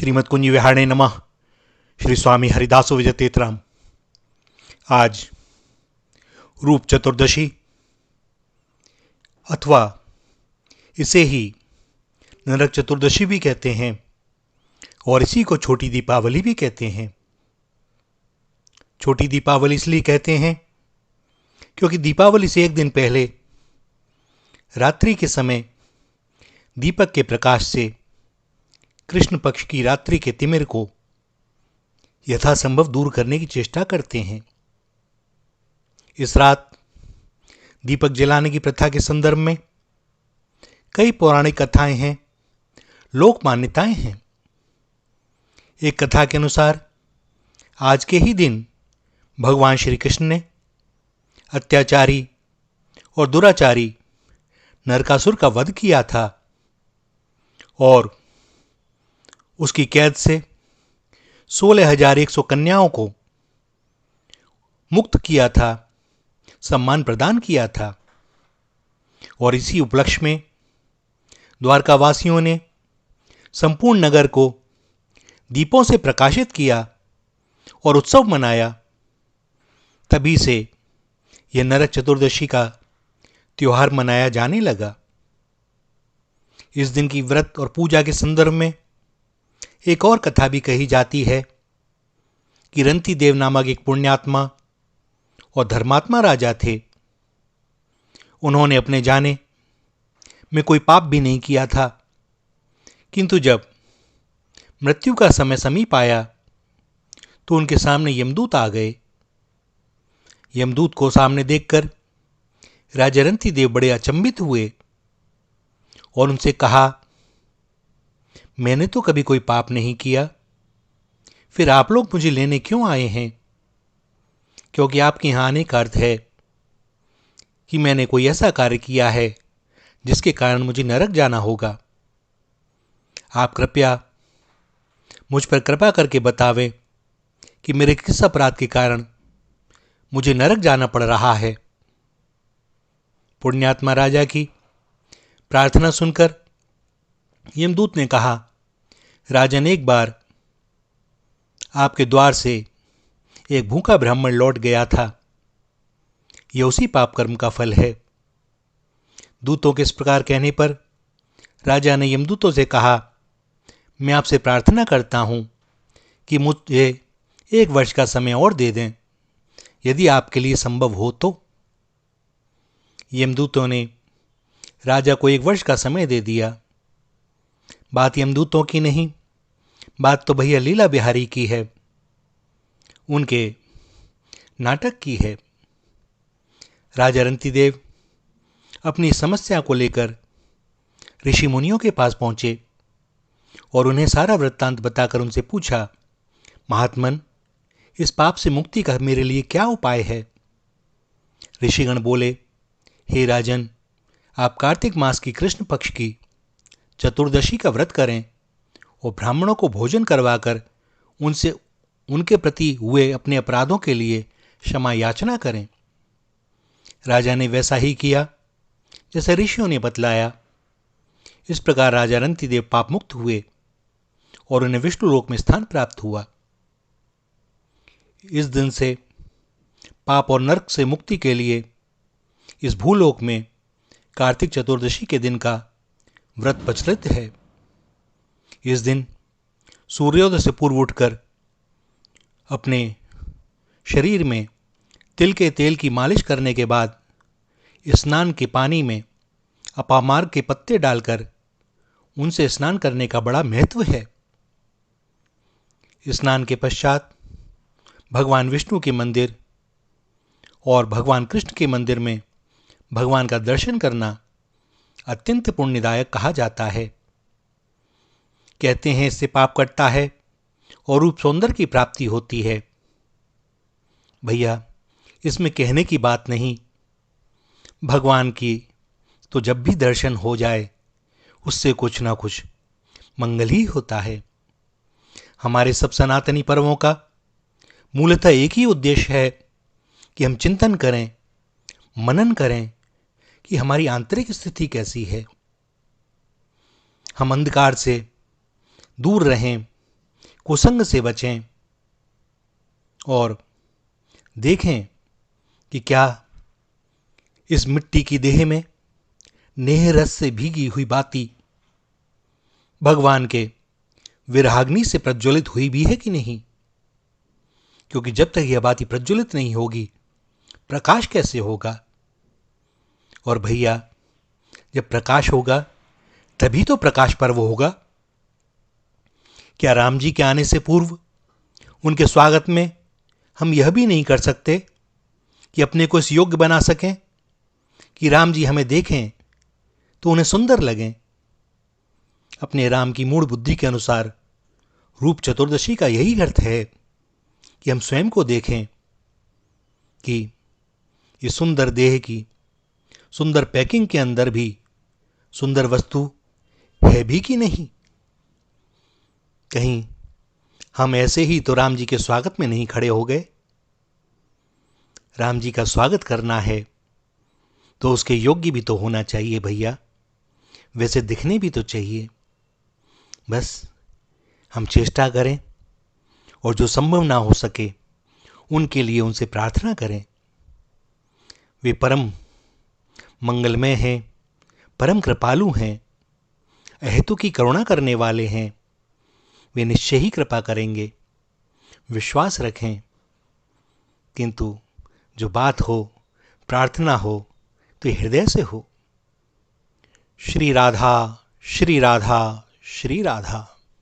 श्रीमद् कुंज विहारणे नमः। श्री स्वामी हरिदासो विजयतेतराम। आज रूप चतुर्दशी अथवा इसे ही नरक चतुर्दशी भी कहते हैं और इसी को छोटी दीपावली भी कहते हैं। छोटी दीपावली इसलिए कहते हैं क्योंकि दीपावली से एक दिन पहले रात्रि के समय दीपक के प्रकाश से कृष्ण पक्ष की रात्रि के तिमिर को यथासंभव दूर करने की चेष्टा करते हैं। इस रात दीपक जलाने की प्रथा के संदर्भ में कई पौराणिक कथाएं हैं, लोक मान्यताएं हैं। एक कथा के अनुसार आज के ही दिन भगवान श्री कृष्ण ने अत्याचारी और दुराचारी नरकासुर का वध किया था और उसकी कैद से 16,100 कन्याओं को मुक्त किया था, सम्मान प्रदान किया था। और इसी उपलक्ष्य में द्वारकावासियों ने संपूर्ण नगर को दीपों से प्रकाशित किया और उत्सव मनाया। तभी से यह नरक चतुर्दशी का त्योहार मनाया जाने लगा। इस दिन की व्रत और पूजा के संदर्भ में एक और कथा भी कही जाती है कि रंती देव नामक एक पुण्यात्मा और धर्मात्मा राजा थे। उन्होंने अपने जाने में कोई पाप भी नहीं किया था, किंतु जब मृत्यु का समय समीप आया तो उनके सामने यमदूत आ गए। यमदूत को सामने देखकर राजा रंती देव बड़े अचंभित हुए और उनसे कहा, मैंने तो कभी कोई पाप नहीं किया, फिर आप लोग मुझे लेने क्यों आए हैं? क्योंकि आपके यहां आने का अर्थ है कि मैंने कोई ऐसा कार्य किया है जिसके कारण मुझे नरक जाना होगा। आप कृपया मुझ पर कृपा करके बतावें कि मेरे किस अपराध के कारण मुझे नरक जाना पड़ रहा है। पुण्यात्मा राजा की प्रार्थना सुनकर यमदूत ने कहा, राजन, एक बार आपके द्वार से एक भूखा ब्राह्मण लौट गया था। यह उसी पाप कर्म का फल है। दूतों के इस प्रकार कहने पर राजा ने यमदूतों से कहा, मैं आपसे प्रार्थना करता हूं कि मुझे 1 वर्ष का समय और दे दें, यदि आपके लिए संभव हो तो। यमदूतों ने राजा को 1 वर्ष का समय दे दिया। बात यमदूतों की नहीं, बात तो भैया लीला बिहारी की है, उनके नाटक की है। राजा रंतीदेव अपनी समस्या को लेकर ऋषि मुनियों के पास पहुंचे और उन्हें सारा वृत्तांत बताकर उनसे पूछा, महात्मन, इस पाप से मुक्ति का मेरे लिए क्या उपाय है? ऋषिगण बोले, हे राजन, आप कार्तिक मास की कृष्ण पक्ष की चतुर्दशी का व्रत करें और ब्राह्मणों को भोजन करवाकर उनसे उनके प्रति हुए अपने अपराधों के लिए क्षमा याचना करें। राजा ने वैसा ही किया जैसे ऋषियों ने बतलाया। इस प्रकार राजा रंतीदेव पाप मुक्त हुए और उन्हें विष्णु लोक में स्थान प्राप्त हुआ। इस दिन से पाप और नरक से मुक्ति के लिए इस भूलोक में कार्तिक चतुर्दशी के दिन का व्रत प्रचलित है। इस दिन सूर्योदय से पूर्व उठकर अपने शरीर में तिल के तेल की मालिश करने के बाद स्नान के पानी में अपामार्ग के पत्ते डालकर उनसे स्नान करने का बड़ा महत्व है। स्नान के पश्चात भगवान विष्णु के मंदिर और भगवान कृष्ण के मंदिर में भगवान का दर्शन करना अत्यंत पुण्यदायक कहा जाता है। कहते हैं इससे पाप कटता है और रूप सौंदर्य की प्राप्ति होती है। भैया, इसमें कहने की बात नहीं, भगवान की तो जब भी दर्शन हो जाए उससे कुछ ना कुछ मंगल ही होता है। हमारे सब सनातनी पर्वों का मूलतः एक ही उद्देश्य है कि हम चिंतन करें, मनन करें कि हमारी आंतरिक स्थिति कैसी है। हम अंधकार से दूर रहें, कुसंग से बचें और देखें कि क्या इस मिट्टी की देह में नेह रस से भीगी हुई बाती भगवान के विरहाग्नि से प्रज्वलित हुई भी है कि नहीं। क्योंकि जब तक यह बाती प्रज्वलित नहीं होगी प्रकाश कैसे होगा। और भैया, जब प्रकाश होगा तभी तो प्रकाश पर्व होगा। क्या राम जी के आने से पूर्व उनके स्वागत में हम यह भी नहीं कर सकते कि अपने को इस योग्य बना सकें कि राम जी हमें देखें तो उन्हें सुंदर लगें। अपने राम की मूढ़ बुद्धि के अनुसार रूप चतुर्दशी का यही अर्थ है कि हम स्वयं को देखें कि इस सुंदर देह की सुंदर पैकिंग के अंदर भी सुंदर वस्तु है भी कि नहीं। कहीं हम ऐसे ही तो राम जी के स्वागत में नहीं खड़े हो गए। राम जी का स्वागत करना है तो उसके योग्य भी तो होना चाहिए भैया, वैसे दिखने भी तो चाहिए। बस हम चेष्टा करें और जो संभव ना हो सके उनके लिए उनसे प्रार्थना करें। वे परम मंगलमय हैं, परम कृपालु हैं, अहेतु की करुणा करने वाले हैं। वे निश्चय ही कृपा करेंगे, विश्वास रखें। किंतु जो बात हो, प्रार्थना हो तो हृदय से हो। श्री राधा, श्री राधा, श्री राधा।